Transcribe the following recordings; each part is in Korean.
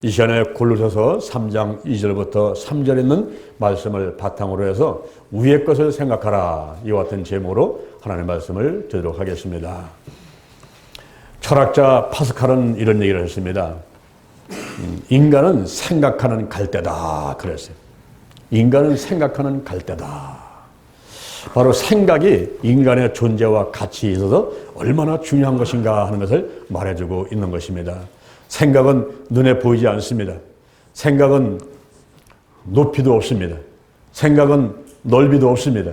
이 시간에 골로새서 3장 2절부터 3절에 있는 말씀을 바탕으로 해서 위의 것을 생각하라, 이와 같은 제목으로 하나님의 말씀을 드리도록 하겠습니다. 철학자 파스칼은 이런 얘기를 했습니다. 인간은 생각하는 갈대다 그랬어요. 인간은 생각하는 갈대다. 바로 생각이 인간의 존재와 가치에 있어서 얼마나 중요한 것인가 하는 것을 말해주고 있는 것입니다. 생각은 눈에 보이지 않습니다. 생각은 높이도 없습니다. 생각은 넓이도 없습니다.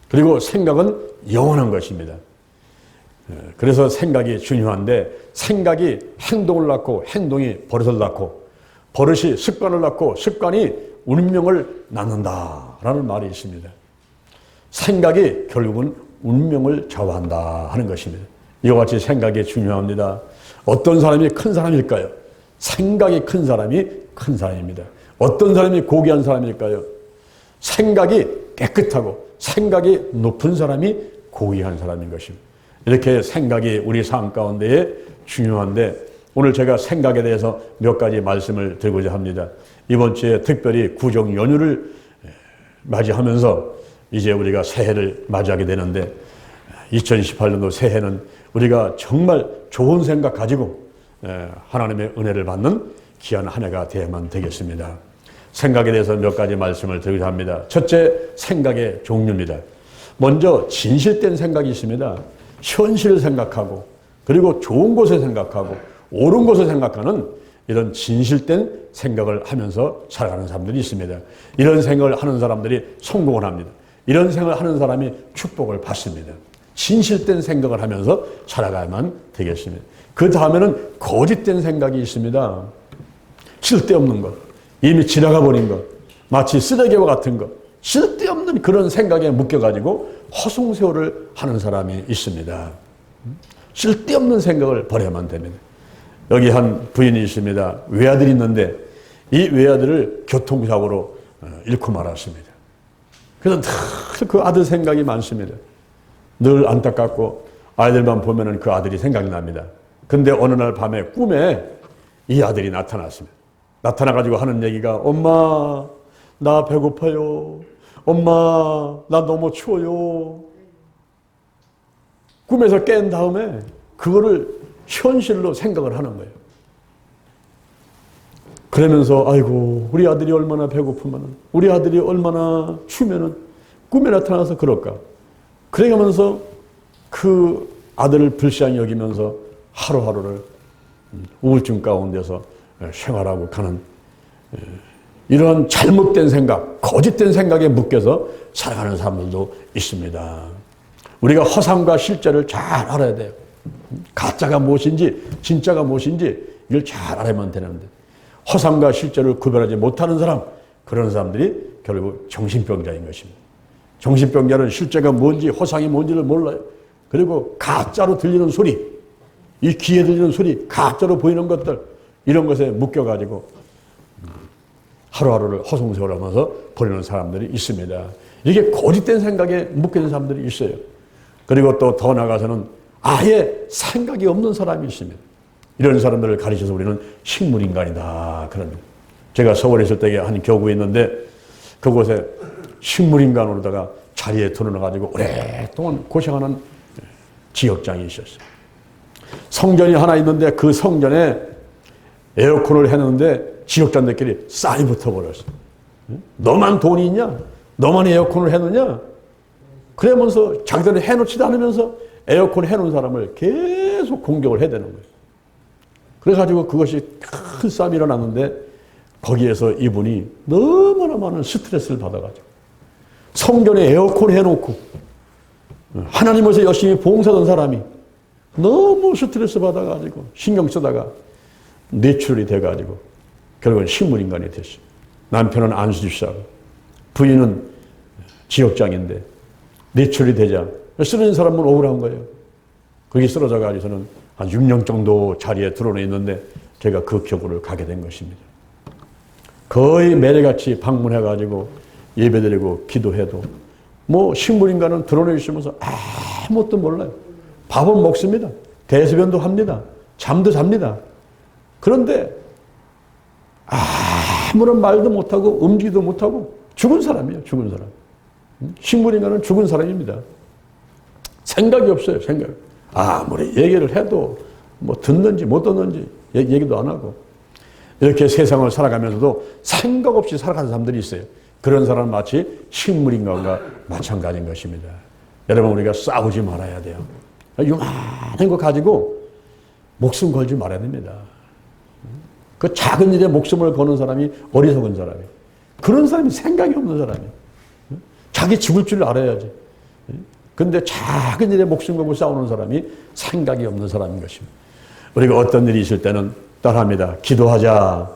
그리고 생각은 영원한 것입니다. 그래서 생각이 중요한데, 생각이 행동을 낳고 행동이 버릇을 낳고 버릇이 습관을 낳고 습관이 운명을 낳는다라는 말이 있습니다. 생각이 결국은 운명을 좌우한다 하는 것입니다. 이와 같이 생각이 중요합니다. 어떤 사람이 큰 사람일까요? 생각이 큰 사람이 큰 사람입니다. 어떤 사람이 고귀한 사람일까요? 생각이 깨끗하고 생각이 높은 사람이 고귀한 사람인 것입니다. 이렇게 생각이 우리 삶 가운데에 중요한데, 오늘 제가 생각에 대해서 몇 가지 말씀을 드리고자 합니다. 이번 주에 특별히 구정 연휴를 맞이하면서 이제 우리가 새해를 맞이하게 되는데, 2018년도 새해는 우리가 정말 좋은 생각 가지고 하나님의 은혜를 받는 귀한 한 해가 되어야만 되겠습니다. 생각에 대해서 몇 가지 말씀을 드리고자 합니다. 첫째, 생각의 종류입니다. 먼저 진실된 생각이 있습니다. 현실을 생각하고, 그리고 좋은 것을 생각하고 옳은 것을 생각하는 이런 진실된 생각을 하면서 살아가는 사람들이 있습니다. 이런 생각을 하는 사람들이 성공을 합니다. 이런 생각을 하는 사람이 축복을 받습니다. 진실된 생각을 하면서 살아가야만 되겠습니다. 그 다음에는 거짓된 생각이 있습니다. 쓸데없는 것, 이미 지나가 버린 것, 마치 쓰레기와 같은 것, 쓸데없는 그런 생각에 묶여가지고 허송세월을 하는 사람이 있습니다. 쓸데없는 생각을 버려야만 됩니다. 여기 한 부인이 있습니다. 외아들이 있는데 이 외아들을 교통사고로 잃고 말았습니다. 그래서 늘 그 아들 생각이 많습니다. 늘 안타깝고 아이들만 보면은 그 아들이 생각이 납니다. 근데 어느 날 밤에 꿈에 이 아들이 나타났습니다. 나타나가지고 하는 얘기가, 엄마, 나 배고파요. 엄마, 나 너무 추워요. 꿈에서 깬 다음에 그거를 현실로 생각을 하는 거예요. 그러면서 아이고, 우리 아들이 얼마나 배고프면, 우리 아들이 얼마나 추우면은 꿈에 나타나서 그럴까. 그래가면서 그 아들을 불쌍히 여기면서 하루하루를 우울증 가운데서 생활하고 가는 이런 잘못된 생각, 거짓된 생각에 묶여서 살아가는 사람들도 있습니다. 우리가 허상과 실제를 잘 알아야 돼요. 가짜가 무엇인지 진짜가 무엇인지 이걸 잘 알아야만 되는데, 허상과 실제를 구별하지 못하는 사람, 그런 사람들이 결국 정신병자인 것입니다. 정신병자는 실제가 뭔지 허상이 뭔지를 몰라요. 그리고 가짜로 들리는 소리, 이 귀에 들리는 소리, 가짜로 보이는 것들, 이런 것에 묶여가지고 하루하루를 허송세월하면서 보내는 사람들이 있습니다. 이게 거짓된 생각에 묶여있는 사람들이 있어요. 그리고 또 더 나아가서는 아예 생각이 없는 사람이 있습니다. 이런 사람들을 가르쳐서 우리는 식물인간이다 그럽니다. 제가 서울에 있을 때 한 교구에 있는데, 그곳에 식물인간으로다가 자리에 드러나가지고 오랫동안 고생하는 지역장이 있었어요. 성전이 하나 있는데 그 성전에 에어컨을 해놓는데 지역장들끼리 쌀이 붙어버렸어요. 너만 돈이 있냐? 너만 에어컨을 해놓냐? 그러면서 자기들은 해놓지도 않으면서 에어컨 해놓은 사람을 계속 공격을 해야 되는 거예요. 그래가지고 그것이 큰 싸움이 일어났는데, 거기에서 이분이 너무나 많은 스트레스를 받아가지고 성전에 에어컨 해놓고 하나님께서 열심히 봉사하던 사람이 너무 스트레스 받아가지고 신경 쓰다가 뇌출이 돼가지고 결국은 식물인간이 됐어요. 남편은 안수집사고 부인은 지역장인데 뇌출이 되자 쓰러진 사람은 억울한 거예요. 거기 쓰러져가지고서는 한 6년 정도 자리에 드러나 있는데 제가 그 교구를 가게 된 것입니다. 거의 매일같이 방문해가지고 예배드리고 기도해도 뭐 식물인간은 드러내 있으면서 아무것도 몰라요. 밥은 먹습니다. 대소변도 합니다. 잠도 잡니다. 그런데 아무런 말도 못하고 움직이도 못하고 죽은 사람이에요. 죽은 사람. 식물인간은 죽은 사람입니다. 생각이 없어요. 생각. 아무리 얘기를 해도 뭐 듣는지 못 듣는지 얘기도 안 하고 이렇게 세상을 살아가면서도 생각 없이 살아가는 사람들이 있어요. 그런 사람은 마치 식물인간과 마찬가지인 것입니다. 여러분 우리가 싸우지 말아야 돼요. 요만한 거 가지고 목숨 걸지 말아야 됩니다. 그 작은 일에 목숨을 거는 사람이 어리석은 사람이에요. 그런 사람이 생각이 없는 사람이에요. 자기 죽을 줄 알아야지. 근데 작은 일에 목숨 걸고 싸우는 사람이 생각이 없는 사람인 것입니다. 우리가 어떤 일이 있을 때는 따라합니다. 기도하자.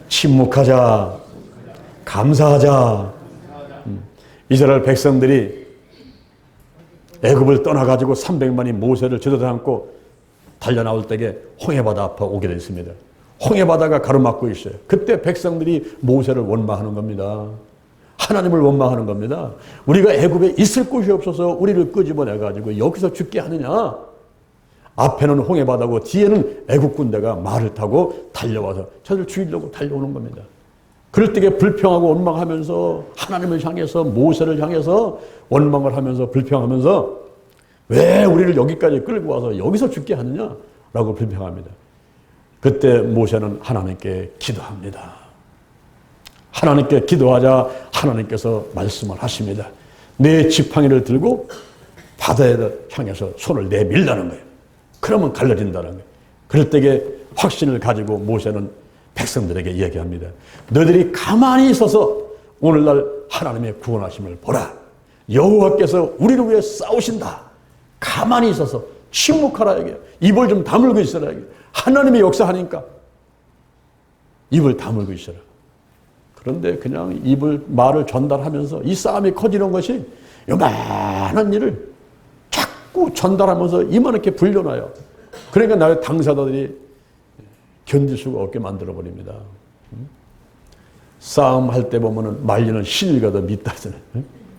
침묵하자. 감사하자. 이스라엘 백성들이 애굽을 떠나가지고 300만이 모세를 지도담고 달려나올 때에 홍해바다 앞에 오게 됐습니다. 홍해바다가 가로막고 있어요. 그때 백성들이 모세를 원망하는 겁니다. 하나님을 원망하는 겁니다. 우리가 애굽에 있을 곳이 없어서 우리를 끄집어내가지고 여기서 죽게 하느냐. 앞에는 홍해바다고 뒤에는 애굽 군대가 말을 타고 달려와서 저들 죽이려고 달려오는 겁니다. 그럴 때에 불평하고 원망하면서 하나님을 향해서 모세를 향해서 원망을 하면서 불평하면서 왜 우리를 여기까지 끌고 와서 여기서 죽게 하느냐라고 불평합니다. 그때 모세는 하나님께 기도합니다. 하나님께 기도하자 하나님께서 말씀을 하십니다. 내 지팡이를 들고 바다에 향해서 손을 내밀라는 거예요. 그러면 갈라진다는 거예요. 그럴 때에 확신을 가지고 모세는 백성들에게 얘기합니다. 너희들이 가만히 있어서 오늘날 하나님의 구원하심을 보라. 여호와께서 우리를 위해 싸우신다. 가만히 있어서 침묵하라 얘기해요. 입을 좀 다물고 있어라 얘기해요. 하나님의 역사하니까 입을 다물고 있어라. 그런데 그냥 말을 전달하면서 이 싸움이 커지는 것이 요만한 일을 자꾸 전달하면서 이만하게 불려놔요. 그러니까 나의 당사자들이 견딜 수가 없게 만들어버립니다. 싸움할 때 보면은 말리는 시누이가 더 밉다잖아요.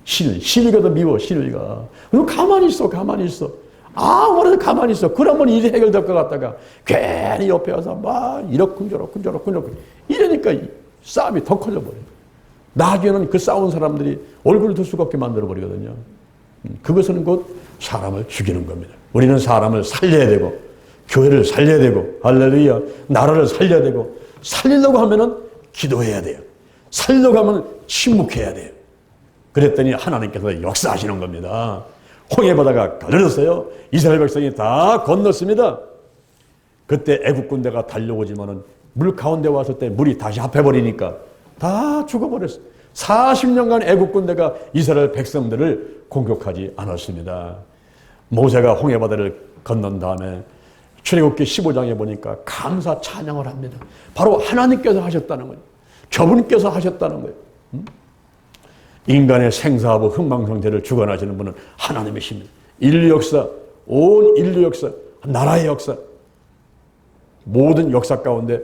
시누이가 더 미워, 시누이가. 그럼 가만히 있어, 가만히 있어. 아무래도 가만히 있어. 그러면 일이 해결될 것 같다가 괜히 옆에 와서 막 이러쿵저러쿵 이러니까 싸움이 더 커져버려요. 나중에는 그 싸운 사람들이 얼굴을 들 수가 없게 만들어버리거든요. 그것은 곧 사람을 죽이는 겁니다. 우리는 사람을 살려야 되고 교회를 살려야 되고 할렐루야 나라를 살려야 되고 살리려고 하면은 기도해야 돼요. 살리려고 하면 침묵해야 돼요. 그랬더니 하나님께서 역사하시는 겁니다. 홍해바다가 가려졌어요. 이스라엘 백성이 다 건넜습니다. 그때 애국 군대가 달려오지만은 물 가운데 왔을 때 물이 다시 합해버리니까 다 죽어버렸어요. 40년간 애국 군대가 이스라엘 백성들을 공격하지 않았습니다. 모세가 홍해바다를 건넌 다음에 출애굽기 15장에 보니까 감사 찬양을 합니다. 바로 하나님께서 하셨다는 거예요. 저분께서 하셨다는 거예요. 인간의 생사하고 흥망성쇠를 주관하시는 분은 하나님이십니다. 인류 역사, 온 인류 역사, 나라의 역사, 모든 역사 가운데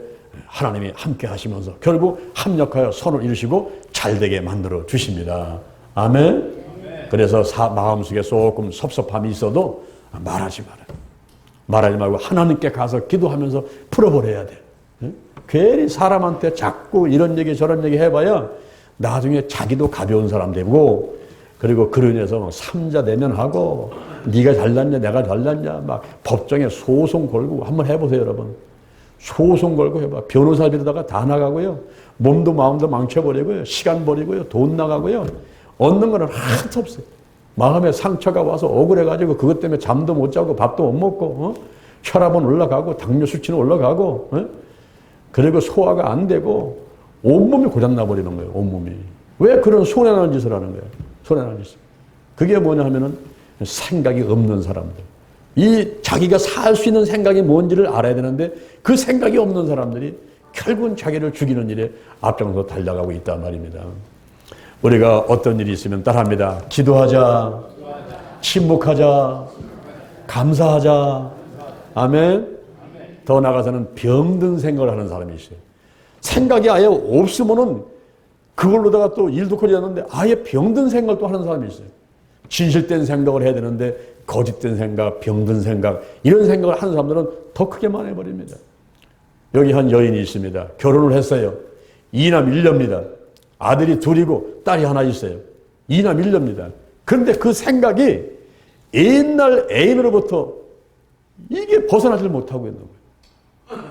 하나님이 함께 하시면서 결국 합력하여 선을 이루시고 잘되게 만들어 주십니다. 아멘. 그래서 마음속에 조금 섭섭함이 있어도 말하지 말아요. 말하지 말고 하나님께 가서 기도하면서 풀어버려야 돼. 괜히 사람한테 자꾸 이런 얘기 저런 얘기 해봐야 나중에 자기도 가벼운 사람 되고 그리고 그로 인해서 막 삼자 내면하고 네가 잘났냐 내가 잘났냐 막 법정에 소송 걸고 한번 해보세요 여러분. 소송 걸고 해봐. 변호사 비르다가 다 나가고요. 몸도 마음도 망쳐버리고요. 시간 버리고요. 돈 나가고요. 얻는 거는 하나도 없어요. 마음에 상처가 와서 억울해가지고 그것 때문에 잠도 못 자고 밥도 못 먹고 혈압은 올라가고 당뇨 수치는 올라가고 그리고 소화가 안 되고 온몸이 고장나버리는 거예요. 온몸이. 왜 그런 손해나는 짓을 하는 거예요. 손해나는 짓을. 그게 뭐냐 하면은 생각이 없는 사람들. 이 자기가 살 수 있는 생각이 뭔지를 알아야 되는데 그 생각이 없는 사람들이 결국은 자기를 죽이는 일에 앞장서 달려가고 있단 말입니다. 우리가 어떤 일이 있으면 따라합니다. 기도하자. 침묵하자. 감사하자. 아멘. 더 나아가서는 병든 생각을 하는 사람이 있어요. 생각이 아예 없으면은 그걸로다가 또 일도 커지는데 아예 병든 생각을 또 하는 사람이 있어요. 진실된 생각을 해야 되는데 거짓된 생각, 병든 생각 이런 생각을 하는 사람들은 더 크게 만해버립니다. 여기 한 여인이 있습니다. 결혼을 했어요. 이남 일녀입니다. 아들이 둘이고 딸이 하나 있어요. 이남 일녀입니다. 그런데 그 생각이 옛날 애인으로부터 이게 벗어나질 못하고 있는 거예요.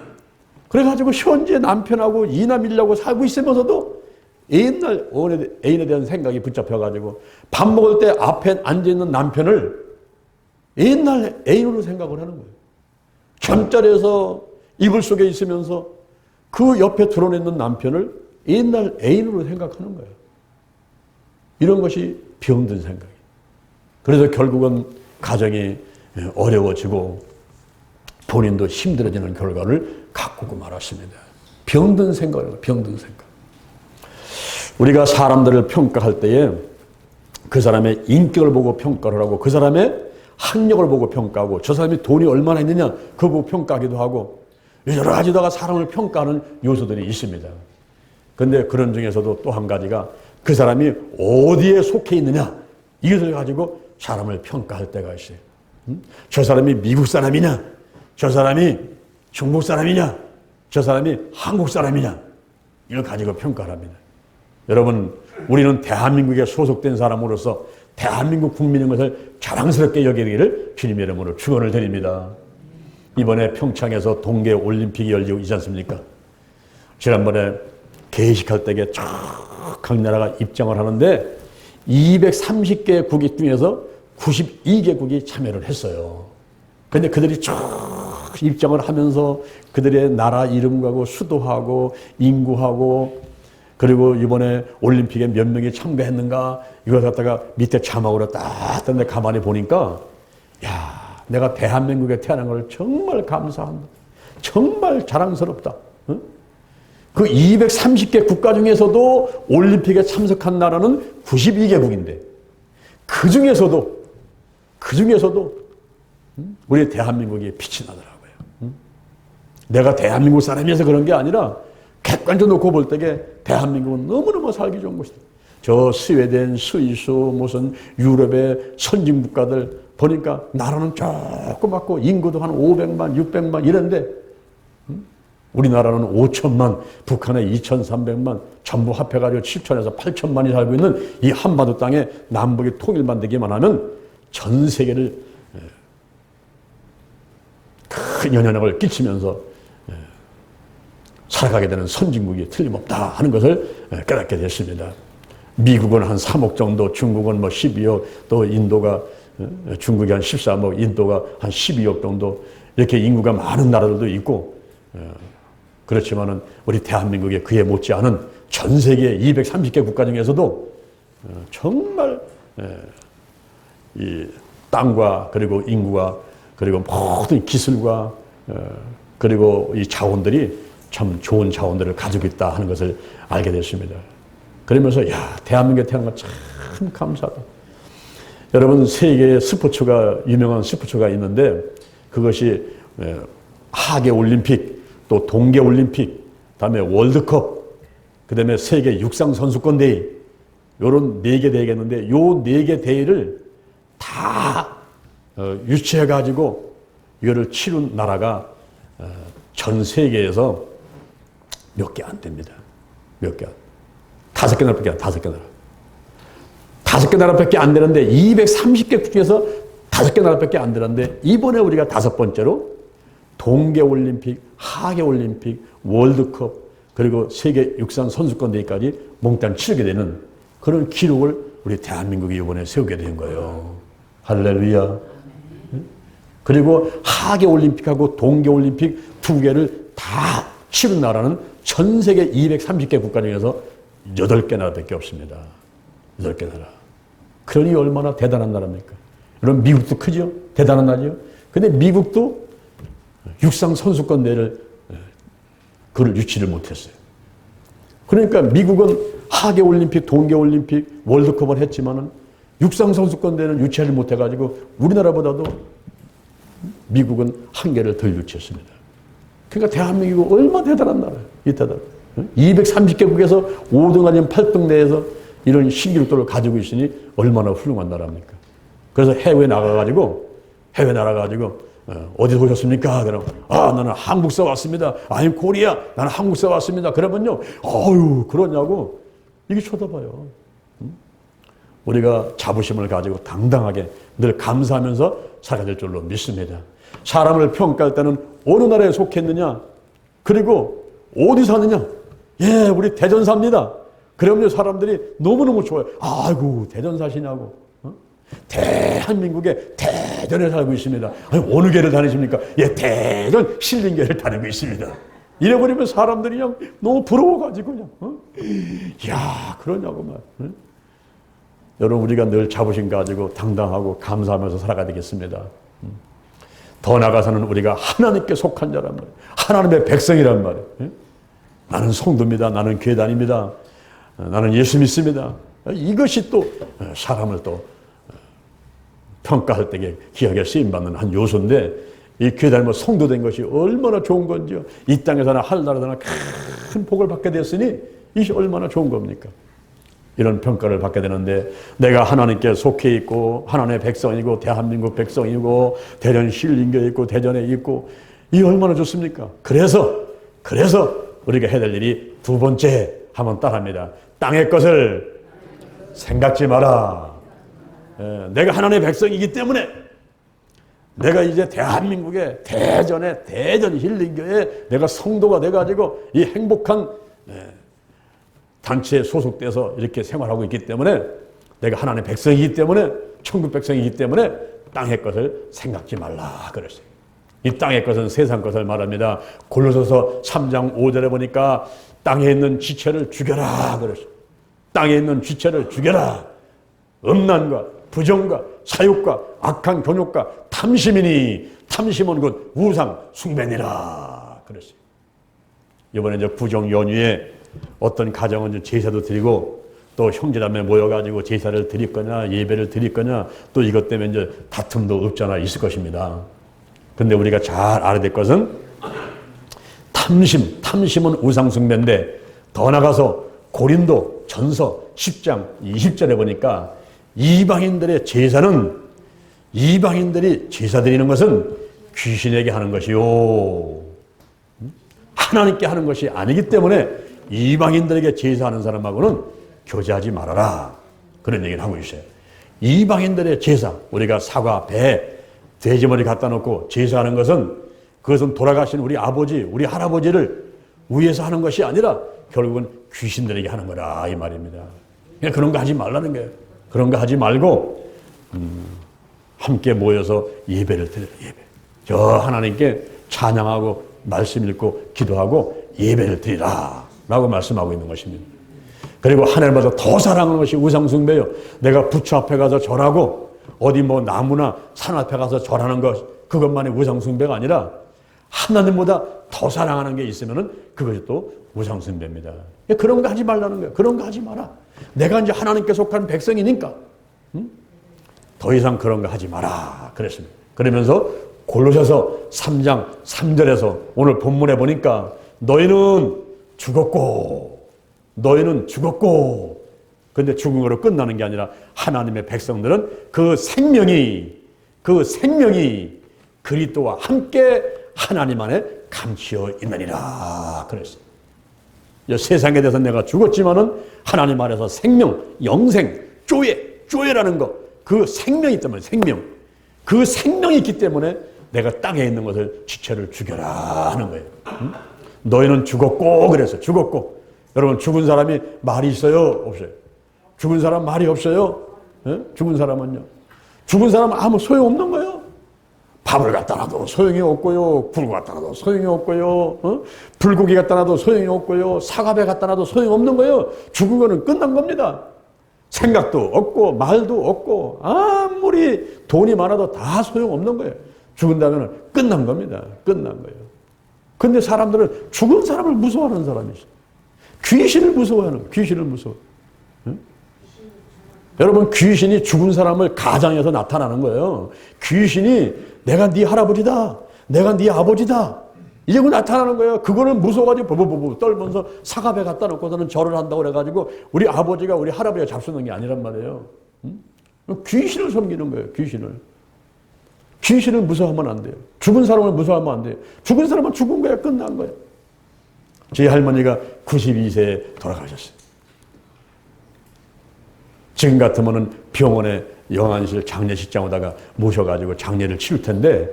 그래가지고 현재 남편하고 이남 일녀하고 살고 있으면서도 옛날 애인에 대한 생각이 붙잡혀가지고 밥 먹을 때 앞에 앉아있는 남편을 옛날 애인으로 생각을 하는 거예요. 잠자리에서 이불 속에 있으면서 그 옆에 드러내는 남편을 옛날 애인으로 생각하는 거예요. 이런 것이 병든 생각이에요. 그래서 결국은 가정이 어려워지고 본인도 힘들어지는 결과를 가꾸고 말았습니다. 병든 생각이에요. 병든 생각. 우리가 사람들을 평가할 때에 그 사람의 인격을 보고 평가를 하고 그 사람의 학력을 보고 평가하고 저 사람이 돈이 얼마나 있느냐 그거 보고 평가하기도 하고 여러 가지다가 사람을 평가하는 요소들이 있습니다. 그런데 그런 중에서도 또 한 가지가 그 사람이 어디에 속해 있느냐 이것을 가지고 사람을 평가할 때가 있어요. 저 사람이 미국 사람이냐 저 사람이 중국 사람이냐 저 사람이 한국 사람이냐 이걸 가지고 평가를 합니다. 여러분 우리는 대한민국에 소속된 사람으로서 대한민국 국민인 것을 자랑스럽게 여기기를 주님의 이름으로 축원을 드립니다. 이번에 평창에서 동계올림픽이 열리고 있지 않습니까? 지난번에 개식할 때에 각 나라가 입장을 하는데 230개국 중에서 92개국이 참여를 했어요. 그런데 그들이 쭉 입장을 하면서 그들의 나라 이름하고 수도하고 인구하고 그리고 이번에 올림픽에 몇 명이 참가했는가 이걸 갖다가 밑에 자막으로 딱 떴는데 가만히 보니까 야 내가 대한민국에 태어난 걸 정말 감사한다. 정말 자랑스럽다. 응? 그 230개 국가 중에서도 올림픽에 참석한 나라는 92개국인데 그 중에서도 우리 대한민국이 빛이 나더라고요. 응? 내가 대한민국 사람이어서 그런 게 아니라 객관적으로 놓고 볼 때에 대한민국은 너무너무 살기 좋은 곳이다. 저 스웨덴, 스위스, 무슨 유럽의 선진 국가들 보니까 나라는 조그맣고 인구도 한 500만, 600만 이런데 우리나라는 5천만, 북한에 2,300만 전부 합해가지고 7천에서 8천만이 살고 있는 이 한반도 땅에 남북이 통일만되기만 하면 전 세계를 큰 영향력을 끼치면서 살아가게 되는 선진국이 틀림없다 하는 것을 깨닫게 됐습니다. 미국은 한 3억 정도, 중국은 뭐 12억, 또 인도가, 중국이 한 13억, 인도가 한 12억 정도, 이렇게 인구가 많은 나라들도 있고, 그렇지만은 우리 대한민국에 그에 못지않은 전 세계 230개 국가 중에서도 정말 이 땅과 그리고 인구가 그리고 모든 기술과 그리고 이 자원들이 참 좋은 자원들을 가지고 있다 하는 것을 알게 됐습니다. 그러면서 야 대한민국에 태어난 거 참 감사하다. 여러분 세계에 스포츠가 유명한 스포츠가 있는데 그것이 하계올림픽 또 동계올림픽 그다음에 월드컵 그다음에 세계 육상선수권 대회 요런 4개 대회가 있는데 요 4개 대회를 다 유치해 가지고 이거를 치른 나라가 전 세계에서 몇 개 안 됩니다. 몇 개 안. 5개 나라밖에 안, 5개 나라. 5개 나라밖에 안 되는데 230개 중에서 5개 나라밖에 안 되는데 이번에 우리가 5번째로 동계올림픽, 하계올림픽, 월드컵 그리고 세계 육상 선수권 대회까지 몽땅 치르게 되는 그런 기록을 우리 대한민국이 이번에 세우게 된 거예요. 할렐루야. 그리고 하계올림픽하고 동계올림픽 2개를 다 치른 나라는 전 세계 230개 국가 중에서 8개 나라밖에 없습니다. 8개 나라. 그러니 얼마나 대단한 나라입니까? 여러분 미국도 크죠? 대단한 나라죠? 근데 미국도 육상 선수권 대회를 그걸 유치를 못했어요. 그러니까 미국은 하계올림픽, 동계올림픽, 월드컵을 했지만은 육상 선수권 대회는 유치를 못해가지고 우리나라보다도 미국은 한 개를 덜 유치했습니다. 그러니까 대한민국이 얼마나 대단한 나라예요. 이 대단. 230개국에서 5등 아니면 8등 내에서 이런 신기록들을 가지고 있으니 얼마나 훌륭한 나라입니까? 그래서 해외 나가가지고 어디서 오셨습니까? 그럼 나는 한국서 왔습니다. 아니 코리아, 나는 한국서 왔습니다. 그러면요, 그러냐고 이게 쳐다봐요. 우리가 자부심을 가지고 당당하게 늘 감사하면서 살아야 될 줄로 믿습니다. 사람을 평가할 때는 어느 나라에 속했느냐, 그리고 어디 사느냐. 예, 우리 대전 삽니다. 그러면 사람들이 너무너무 좋아요. 아이고, 대전 사시냐고. 대한민국의 대전에 살고 있습니다. 아니, 어느 교회를 다니십니까? 예, 대전 신림교회를 다니고 있습니다. 이래버리면 사람들이 그냥 너무 부러워가지고 그냥, 야, 그러냐고 말. 여러분, 우리가 늘 자부심 가지고 당당하고 감사하면서 살아가야 되겠습니다. 더 나아가서는 우리가 하나님께 속한 자란 말이에요. 하나님의 백성이란 말이에요. 나는 성도입니다. 나는 교회 다닙니다. 나는 예수 믿습니다. 이것이 또 사람을 또 평가할 때에 귀하게 쓰임받는 한 요소인데, 이 교회 다니면 성도 된 것이 얼마나 좋은 건지요. 이 땅에서나 하늘나라에서나 큰 복을 받게 됐으니 이것이 얼마나 좋은 겁니까? 이런 평가를 받게 되는데, 내가 하나님께 속해 있고 하나님의 백성이고 대한민국 백성이고 대전 신림교에 있고 대전에 있고, 이 얼마나 좋습니까? 그래서 우리가 해야 될 일이 두 번째 한번 따라합니다. 땅의 것을 생각지 마라. 내가 하나님의 백성이기 때문에 내가 이제 대한민국의 대전 힐링교에 내가 성도가 돼가지고 이 행복한 단체에 소속돼서 이렇게 생활하고 있기 때문에, 내가 하나님의 백성이기 때문에, 천국 백성이기 때문에 땅의 것을 생각지 말라 그랬어요. 이 땅의 것은 세상 것을 말합니다. 골로새서 3장 5절에 보니까 땅에 있는 지체를 죽여라 그랬어요. 땅에 있는 지체를 죽여라. 음란과 부정과 사욕과 악한 교욕과 탐심이니 탐심은 곧 우상 숭배니라 그랬어요. 이번에 이제 구정 연휴에 어떤 가정은 이제 제사도 드리고 또 형제자매 모여가지고 제사를 드릴 거냐 예배를 드릴 거냐, 또 이것 때문에 이제 다툼도 없잖아 있을 것입니다. 근데 우리가 잘 알아야 될 것은 탐심은 우상 숭배인데, 더 나가서 고린도 전서 10장 20절에 보니까 이방인들이 제사 드리는 것은 귀신에게 하는 것이요, 하나님께 하는 것이 아니기 때문에 이방인들에게 제사하는 사람하고는 교제하지 말아라, 그런 얘기를 하고 있어요. 이방인들의 제사, 우리가 사과, 배, 돼지머리 갖다 놓고 제사하는 것은, 그것은 돌아가신 우리 아버지, 우리 할아버지를 위해서 하는 것이 아니라 결국은 귀신들에게 하는 거라 이 말입니다. 그냥 그런 거 하지 말라는 거예요. 그런 거 하지 말고 함께 모여서 예배를 드려요. 예배. 저 하나님께 찬양하고 말씀 읽고 기도하고 예배를 드리라 라고 말씀하고 있는 것입니다. 그리고 하나님보다 더 사랑하는 것이 우상숭배요. 내가 부처 앞에 가서 절하고 어디 뭐 나무나 산 앞에 가서 절하는 것, 그것만이 우상숭배가 아니라 하나님보다 더 사랑하는 게 있으면은 그것이 또 우상숭배입니다. 그런 거 하지 말라는 거예요. 그런 거 하지 마라. 내가 이제 하나님께 속한 백성이니까 더 이상 그런 거 하지 마라 그랬습니다. 그러면서 골로새서 3장 3절에서 오늘 본문에 보니까 너희는 죽었고 근데 죽음으로 끝나는 게 아니라 하나님의 백성들은 그 생명이 그리스도와 함께 하나님 안에 감추어 있느니라 그랬어요. 세상에 대해서 내가 죽었지만은 하나님 안에서 생명, 영생, 쪼예라는 것, 그 생명이 때문에 그 생명이 있기 때문에 내가 땅에 있는 것을 지체를 죽여라 하는 거예요. 너희는 죽었고 그래서 죽었고. 여러분, 죽은 사람이 말이 있어요? 없어요? 죽은 사람 말이 없어요? 죽은 사람은요? 죽은 사람은 아무 소용없는 거예요. 밥을 갖다 놔도 소용이 없고요. 굴 갖다 놔도 소용이 없고요. 불고기 갖다 놔도 소용이 없고요. 사과배 갖다 놔도 소용이 없는 거예요. 죽은 거는 끝난 겁니다. 생각도 없고 말도 없고 아무리 돈이 많아도 다 소용없는 거예요. 죽은다면 끝난 겁니다. 끝난 거예요. 근데 사람들은 죽은 사람을 무서워하는 사람이 있어요. 귀신을 무서워하는, 귀신을 무서워. 응? 여러분, 귀신이 죽은 사람을 가장해서 나타나는 거예요. 귀신이 내가 네 할아버지다, 내가 네 아버지다, 이러고 나타나는 거예요. 그거는 무서워가지고 버버버버 떨면서 사과배 갖다 놓고서는 절을 한다고 그래가지고 우리 아버지가 우리 할아버지가 잡수는 게 아니란 말이에요. 응? 귀신을 섬기는 거예요. 귀신을. 귀신을 무서워하면 안 돼요. 죽은 사람을 무서워하면 안 돼요. 죽은 사람은 죽은 거야. 끝난 거야. 제 할머니가 92세에 돌아가셨어요. 지금 같으면은 병원에 영안실 장례식장 오다가 모셔가지고 장례를 치를 텐데,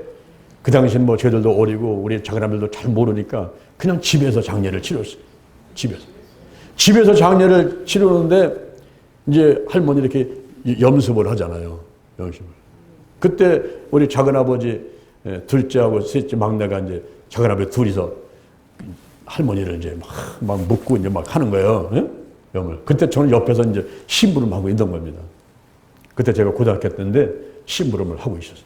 그 당시엔 뭐 저희들도 어리고 우리 작은아들도 잘 모르니까 그냥 집에서 장례를 치렀어요. 집에서 장례를 치르는데 이제 할머니 이렇게 염습을 하잖아요. 염습을. 그때 우리 작은아버지 둘째하고 셋째 막내가 이제 작은아버지 둘이서 할머니를 이제 막 묻고 이제 막 하는 거예요. 염을. 그때 저는 옆에서 이제 심부름하고 있는 겁니다. 그때 제가 고등학교 때인데 심부름을 하고 있었어요.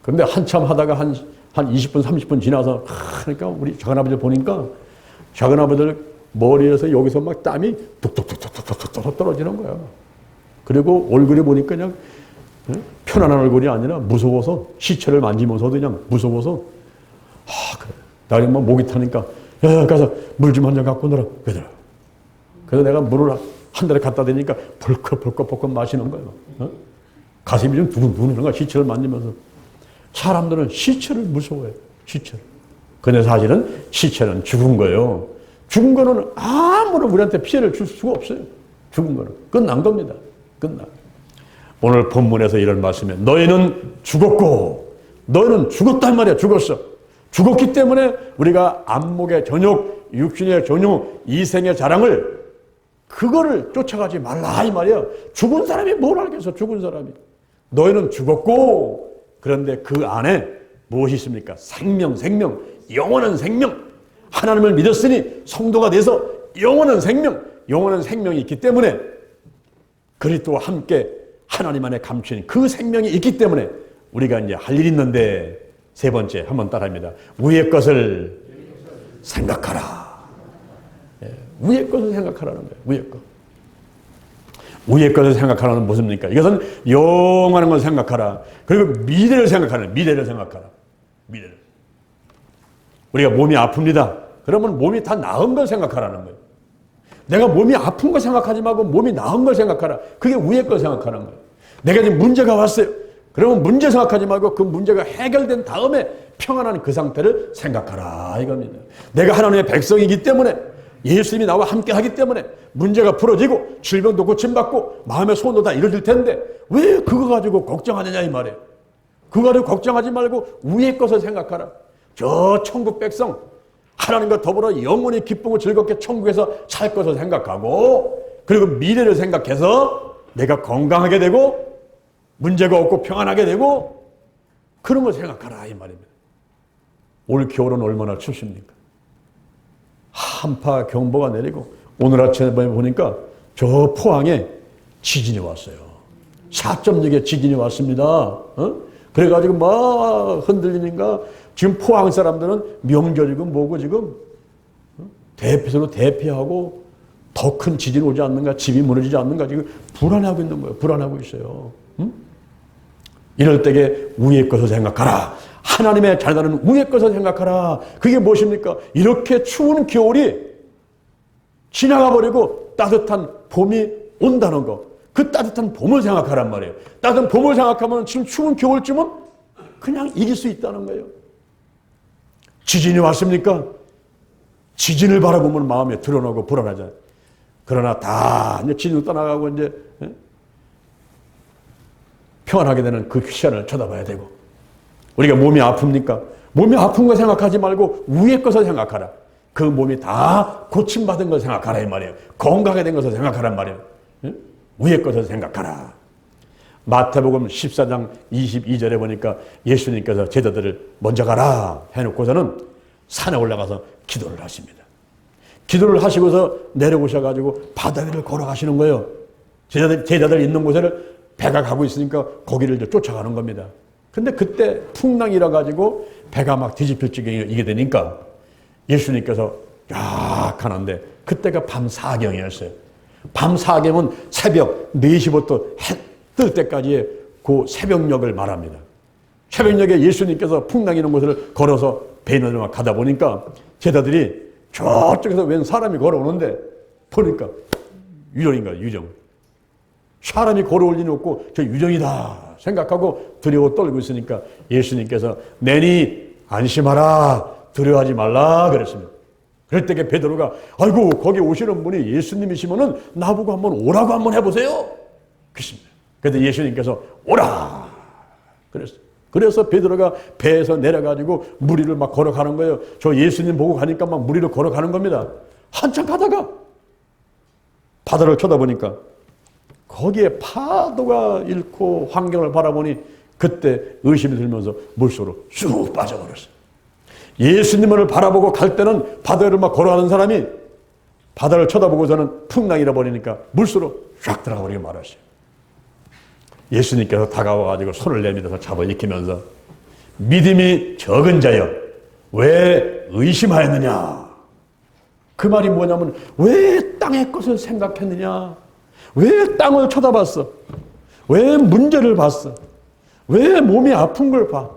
그런데 한참 하다가 한 20분, 30분 지나서, 그러니까 우리 작은아버지 보니까 작은아버지들 머리에서 여기서 막 땀이 뚝뚝뚝뚝뚝뚝 떨어지는 거야. 그리고 얼굴이 보니까 그냥 편안한 얼굴이 아니라 무서워서, 시체를 만지면서도 그냥 무서워서, 그래. 나중에 막 목이 타니까, 야, 가서 물 좀 한 잔 갖고 오너라. 그러더라. 그래서 내가 물을 한 달에 갖다 대니까 벌컥 마시는 거예요. 가슴이 좀 두근두근 하는 거야. 시체를 만지면서. 사람들은 시체를 무서워해요. 시체를. 근데 사실은 시체는 죽은 거예요. 죽은 거는 아무런 우리한테 피해를 줄 수가 없어요. 죽은 거는. 끝난 겁니다. 끝나. 오늘 본문에서 이런 말씀에 너희는 죽었고, 너희는 죽었단 말이야. 죽었어. 죽었기 때문에 우리가 안목의 전욕, 육신의 전욕, 이생의 자랑을, 그거를 쫓아가지 말라 이 말이야. 죽은 사람이 뭘 알겠어. 죽은 사람이. 너희는 죽었고, 그런데 그 안에 무엇이 있습니까? 생명, 영원한 생명. 하나님을 믿었으니 성도가 돼서 영원한 생명이 있기 때문에, 그리스도와 함께 하나님 안에 감추인 그 생명이 있기 때문에 우리가 이제 할 일이 있는데, 세 번째 한번 따라합니다. 위의 것을 생각하라. 위의 것을 생각하라는 거예요. 위의 것. 위의 것을 생각하라는 무엇입니까? 이것은 영원한 것을 생각하라. 그리고 미래를 생각하라. 미래를. 우리가 몸이 아픕니다. 그러면 몸이 다 나은 걸 생각하라는 거예요. 내가 몸이 아픈 걸 생각하지 말고 몸이 나은 걸 생각하라. 그게 위의 걸 생각하는 거예요. 내가 지금 문제가 왔어요. 그러면 문제 생각하지 말고 그 문제가 해결된 다음에 평안한 그 상태를 생각하라 이겁니다. 내가 하나님의 백성이기 때문에, 예수님이 나와 함께 하기 때문에 문제가 풀어지고 질병도 고침받고 마음의 소원도 다 이루어질 텐데 왜 그거 가지고 걱정하느냐 이 말이에요. 그거 가지고 걱정하지 말고 위의 것을 생각하라. 저 천국 백성 하나님과 더불어 영원히 기쁘고 즐겁게 천국에서 살 것을 생각하고, 그리고 미래를 생각해서 내가 건강하게 되고 문제가 없고 평안하게 되고 그런 걸 생각하라 이 말입니다. 올 겨울은 얼마나 춥습니까? 한파 경보가 내리고 오늘 아침에 보니까 저 포항에 지진이 왔어요. 4.6의 지진이 왔습니다. 그래가지고 막 흔들리니까 지금 포항 사람들은 명절이고 뭐고 지금 대피소로 대피하고 더 큰 지진이 오지 않는가, 집이 무너지지 않는가 지금 불안하고 있는 거예요. 불안하고 있어요. 이럴 때에 위의 것을 생각하라. 하나님의 자녀는 위의 것을 생각하라. 그게 무엇입니까? 이렇게 추운 겨울이 지나가 버리고 따뜻한 봄이 온다는 거. 그 따뜻한 봄을 생각하란 말이에요. 따뜻한 봄을 생각하면 지금 추운 겨울쯤은 그냥 이길 수 있다는 거예요. 지진이 왔습니까? 지진을 바라보면 마음에 드러나고 불안하잖아요. 그러나 다 이제 지진으로 떠나가고 이제 평안하게 되는 그 시간을 쳐다봐야 되고, 우리가 몸이 아픕니까? 몸이 아픈 거 생각하지 말고 위의 것을 생각하라. 그 몸이 다 고침받은 걸 생각하라 이 말이에요. 건강하게 된 것을 생각하란 말이에요. 위의 것을 생각하라. 마태복음 14장 22절에 보니까 예수님께서 제자들을 먼저 가라 해놓고서는 산에 올라가서 기도를 하십니다. 기도를 하시고서 내려오셔가지고 바다 위를 걸어가시는 거예요. 제자들 있는 곳을 배가 가고 있으니까 거기를 이제 쫓아가는 겁니다. 근데 그때 풍랑이라 가지고 배가 막 뒤집힐 지경이 되니까 예수님께서 약 하는데 그때가 밤 4경이었어요. 밤 4경은 새벽 4시부터 해 뜰 때까지의 그 새벽녘을 말합니다. 새벽녘에 예수님께서 풍랑이 있는 곳을 걸어서 배 너머로 가다 보니까 제자들이 저쪽에서 웬 사람이 걸어오는데 보니까 유령인 거예요. 유령. 사람이 걸어올 리는 없고 저 유정이다 생각하고 두려워 떨고 있으니까 예수님께서 내니 안심하라 두려워하지 말라 그랬습니다. 그럴 때 베드로가 아이고 거기 오시는 분이 예수님이시면은 나보고 한번 오라고 한번 해보세요. 그렇습니다. 그래서 예수님께서 오라 그랬어요. 그래서 베드로가 배에서 내려가지고 무리를 막 걸어가는 거예요. 저 예수님 보고 가니까 막 무리를 걸어가는 겁니다. 한참 가다가 바다를 쳐다보니까 거기에 파도가 잃고 환경을 바라보니 그때 의심이 들면서 물속으로 쑥 빠져버렸어요. 예수님을 바라보고 갈 때는 바다를 막 걸어가는 사람이 바다를 쳐다보고서는 풍랑이 일어버리니까 물속으로 쫙 들어가 버리게 말았어요. 예수님께서 다가와가지고 손을 내밀어서 잡아 익히면서 믿음이 적은 자여 왜 의심하였느냐. 그 말이 뭐냐면 왜 땅의 것을 생각했느냐. 왜 땅을 쳐다봤어. 왜 문제를 봤어. 왜 몸이 아픈 걸 봐.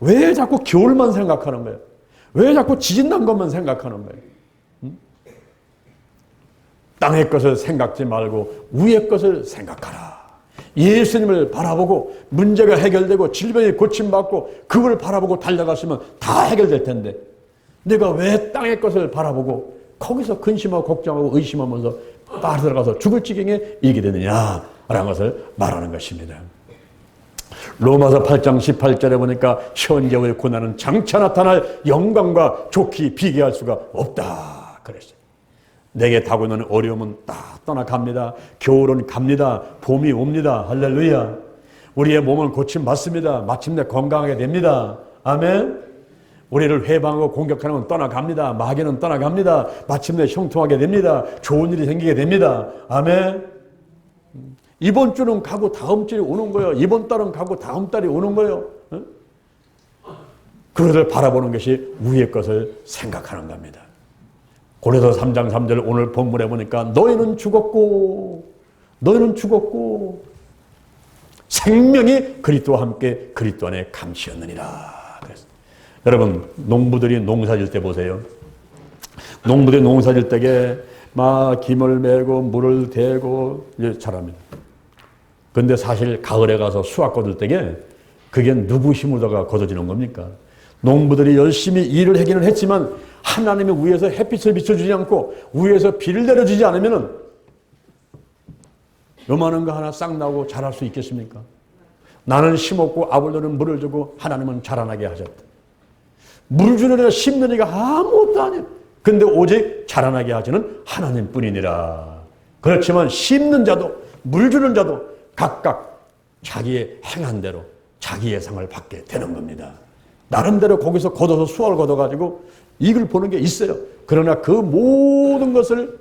왜 자꾸 겨울만 생각하는 거예요. 왜 자꾸 지진 난 것만 생각하는 거예요. 땅의 것을 생각지 말고 위의 것을 생각하라. 예수님을 바라보고 문제가 해결되고 질병이 고침받고 그걸 바라보고 달려갔으면 다 해결될 텐데 내가 왜 땅의 것을 바라보고 거기서 근심하고 걱정하고 의심하면서 빠져들어가서 죽을 지경에 이르게 되느냐라는 것을 말하는 것입니다. 로마서 8장 18절에 보니까 현재의 고난은 장차 나타날 영광과 좋게 비교할 수가 없다 그랬어요. 내게 다가오는 어려움은 다 떠나갑니다. 겨울은 갑니다. 봄이 옵니다. 할렐루야. 우리의 몸은 고침받습니다. 마침내 건강하게 됩니다. 아멘. 우리를 회방하고 공격하는 건 떠나갑니다. 마귀는 떠나갑니다. 마침내 형통하게 됩니다. 좋은 일이 생기게 됩니다. 아멘. 이번 주는 가고 다음 주에 오는 거예요. 이번 달은 가고 다음 달이 오는 거예요. 그것을 바라보는 것이 위의 것을 생각하는 겁니다. 고린도서 3장 3절 오늘 본문에 보니까 너희는 죽었고 생명이 그리스도와 함께 그리스도 안에 감시였느니라. 그래서 여러분 농부들이 농사질 때 보세요. 농부들이 농사질 때에 막 김을 메고 물을 대고 잘합니다. 근데 사실 가을에 가서 수확 거둘 때에 그게 누구 힘으로다가 거둬지는 겁니까? 농부들이 열심히 일을 하기는 했지만 하나님이 위에서 햇빛을 비춰주지 않고 위에서 비를 내려주지 않으면 요만한 거 하나 싹 나고 자랄 수 있겠습니까? 나는 심었고 아버지는 물을 주고 하나님은 자라나게 하셨다. 물 주는 이가 심는 이가 아무것도 아니에요. 근데 오직 자라나게 하시는 하나님뿐이니라. 그렇지만 심는 자도 물 주는 자도 각각 자기의 행한 대로 자기의 상을 받게 되는 겁니다. 나름대로 거기서 걷어서 수확을 걷어가지고 이익을 보는 게 있어요. 그러나 그 모든 것을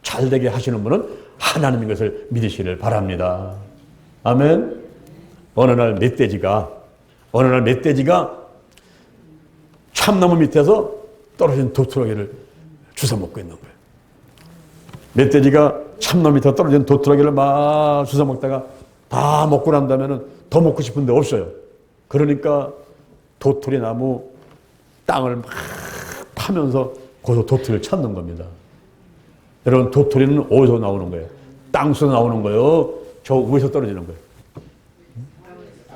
잘되게 하시는 분은 하나님인 것을 믿으시기를 바랍니다. 아멘. 어느 날 멧돼지가 참나무 밑에서 떨어진 도트러기를 주워 먹고 있는 거예요. 멧돼지가 참나무 밑에 떨어진 도트러기를 막 주워 먹다가 다 먹고 난 다음에는 더 먹고 싶은데 없어요. 그러니까 도토리 나무 땅을 막 파면서 거기서 도토리를 찾는 겁니다. 여러분 도토리는 어디서 나오는 거예요? 땅에서 나오는 거예요. 저 위에서 떨어지는 거예요.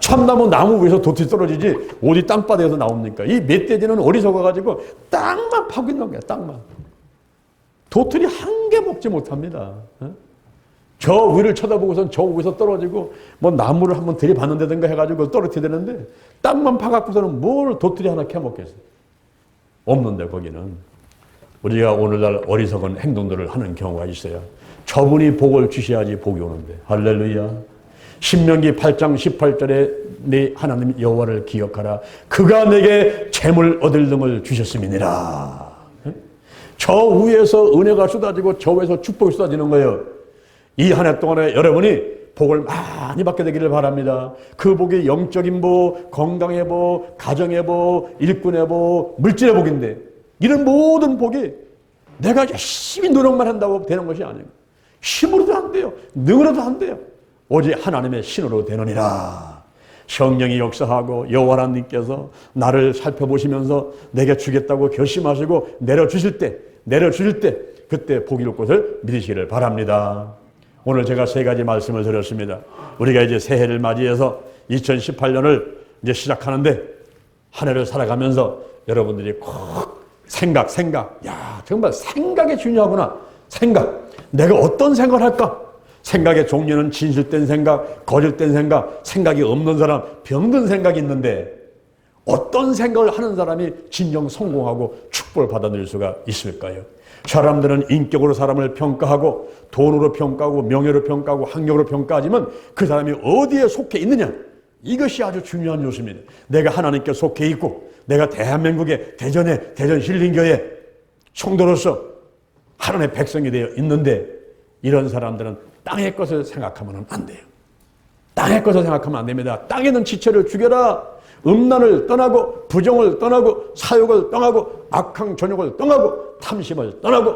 참나무 나무 위에서 도토리 떨어지지 어디 땅바닥에서 나옵니까? 이 멧돼지는 어디서 가가지고 땅만 파고 있는 거예요. 땅만. 도토리 한 개 먹지 못합니다. 저 위를 쳐다보고선 저 위에서 떨어지고 뭐 나무를 한번 들이받는다든가 해가지고 떨어뜨려야 되는데 땅만 파갖고서는 뭘 도토리 하나 캐먹겠어요. 없는데 거기는. 우리가 오늘날 어리석은 행동들을 하는 경우가 있어요. 저분이 복을 주셔야지 복이 오는데. 할렐루야. 신명기 8장 18절에 네 하나님 여호와를 기억하라. 그가 내게 재물 얻을 등을 주셨음이니라. 저 위에서 은혜가 쏟아지고 저 위에서 축복이 쏟아지는 거예요. 이 한 해 동안에 여러분이 복을 많이 받게 되기를 바랍니다. 그 복이 영적인 복, 건강의 복, 가정의 복, 일꾼의 복, 물질의 복인데 이런 모든 복이 내가 열심히 노력만 한다고 되는 것이 아니에요. 힘으로도 안 돼요. 능으로도 안 돼요. 오직 하나님의 신으로 되느니라. 성령이 역사하고 여호와 하나님께서 나를 살펴보시면서 내게 주겠다고 결심하시고 내려주실 때 그때 복이 올 것을 믿으시기를 바랍니다. 오늘 제가 세 가지 말씀을 드렸습니다. 우리가 이제 새해를 맞이해서 2018년을 이제 시작하는데 한 해를 살아가면서 여러분들이 꼭 생각. 야, 정말 생각이 중요하구나. 생각. 내가 어떤 생각을 할까? 생각의 종류는 진실된 생각, 거짓된 생각, 생각이 없는 사람, 병든 생각이 있는데 어떤 생각을 하는 사람이 진정 성공하고 축복을 받아들일 수가 있을까요? 사람들은 인격으로 사람을 평가하고 돈으로 평가하고 명예로 평가하고 학력으로 평가하지만 그 사람이 어디에 속해 있느냐? 이것이 아주 중요한 요소입니다. 내가 하나님께 속해 있고 내가 대한민국의 대전 힐링교회 성도로서 하나님의 백성이 되어 있는데 이런 사람들은 땅의 것을 생각하면 안 돼요. 땅의 것을 생각하면 안 됩니다. 땅에 있는 지체를 죽여라. 음란을 떠나고 부정을 떠나고 사욕을 떠나고 악한 전욕을 떠나고 탐심을 떠나고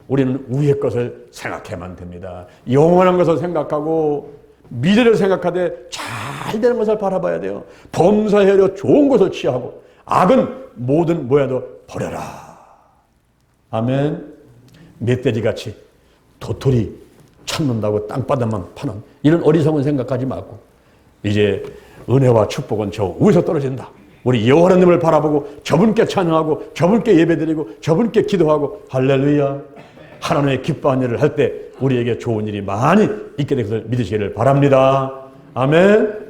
우리는 위의 것을 생각해야만 됩니다. 영원한 것을 생각하고 미래를 생각하되 잘 되는 것을 바라봐야 돼요. 범사해려 좋은 것을 취하고 악은 모든 모양도 버려라. 아멘. 멧돼지같이 도토리 찾는다고 땅바닥만 파는 이런 어리석은 생각하지 말고 이제 은혜와 축복은 저 위에서 떨어진다. 우리 여호와 하나님을 바라보고 저분께 찬양하고 저분께 예배드리고 저분께 기도하고 할렐루야. 하나님의 기뻐하는 일을 할 때 우리에게 좋은 일이 많이 있게 될 것을 믿으시기를 바랍니다. 아멘.